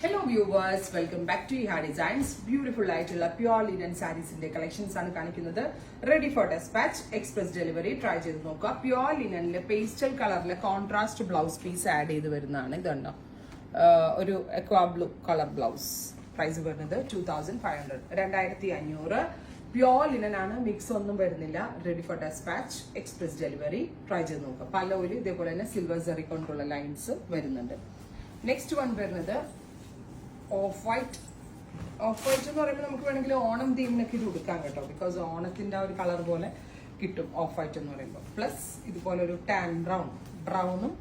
Hello viewers, welcome back to Iha Designs. Beautiful ആയിട്ടുള്ള pure linen sareesന്റെ collections ആണ് കാണിക്കുന്നത്. Ready for dispatch, express delivery. Try ചെയ്ത് നോക്കുക. Pure linenലെ pastel colour contrast blouse piece add ചെയ്ത് വരുന്നതാണ്. ഇതുണ്ടോ ഒരു aqua blue colour blouse. Price വരുന്നത് 2500. 2500. പ്യോർ ലിനൻ ആണ്, മിക്സ് ഒന്നും വരുന്നില്ല. Ready for despatch, express delivery. Try ചെയ്ത് നോക്കുക. പല്ലുവിൽ ഇതേപോലെ തന്നെ സിൽവർ സെറി കൊണ്ടുള്ള ലൈൻസ് വരുന്നുണ്ട്. നെക്സ്റ്റ് വൺ വരുന്നത് ഓഫ് വൈറ്റ്. ഓഫ് വൈറ്റ് എന്ന് പറയുമ്പോൾ നമുക്ക് വേണമെങ്കിൽ ഓണം തീമിനൊക്കെ ഇത് കൊടുക്കാം കേട്ടോ, ബിക്കോസ് ഓണത്തിന്റെ ആ ഒരു കളർ പോലെ കിട്ടും ഓഫ് വൈറ്റ് എന്ന് പറയുമ്പോൾ. പ്ലസ് ഇതുപോലെ ഒരു ടാൻ ബ്രൗണും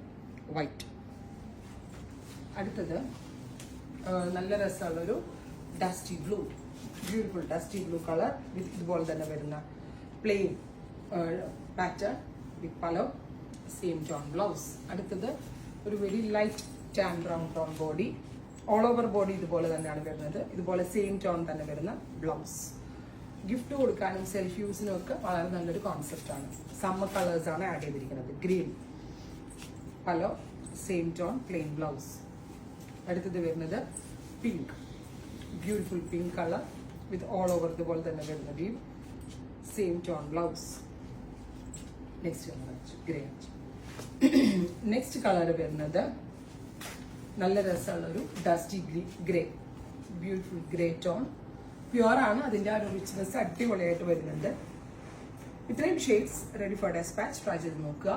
വൈറ്റ്. അടുത്തത് നല്ല രസമുള്ളൊരു dusty blue, beautiful dusty blue colour with ഇതുപോലെ തന്നെ വരുന്ന plain pattern with pallu, same tone blouse. അടുത്തത് ഒരു very light tan brown tone body, all over body ഇതുപോലെ തന്നെയാണ് വരുന്നത്. ഇതുപോലെ സെയിം ടോൺ തന്നെ വരുന്ന ബ്ലൗസ്. ഗിഫ്റ്റ് കൊടുക്കാനും സെൽഫ് യൂസിനും ഒക്കെ വളരെ നല്ലൊരു കോൺസെപ്റ്റ് ആണ്. സമ്മർ കളേഴ്സ് ആണ് ആഡ് ചെയ്തിരിക്കുന്നത്. Green pallu, same tone plain blouse. അടുത്തത് വരുന്നത് pink, beautiful pink colour with all over ഇതുപോലെ തന്നെ വരുന്ന view, same tone blouse. Next grey. Next colour വരുന്നത് നല്ല രസമുള്ള ഒരു dusty grey, beautiful grey tone. Pure ആണ്, അതിന്റെ ആ ഒരു റിച്ച്നെസ് അടിപൊളിയായിട്ട് വരുന്നുണ്ട്. ഇത്രയും shades ready for despatch. Try ചെയ്ത് നോക്കുക.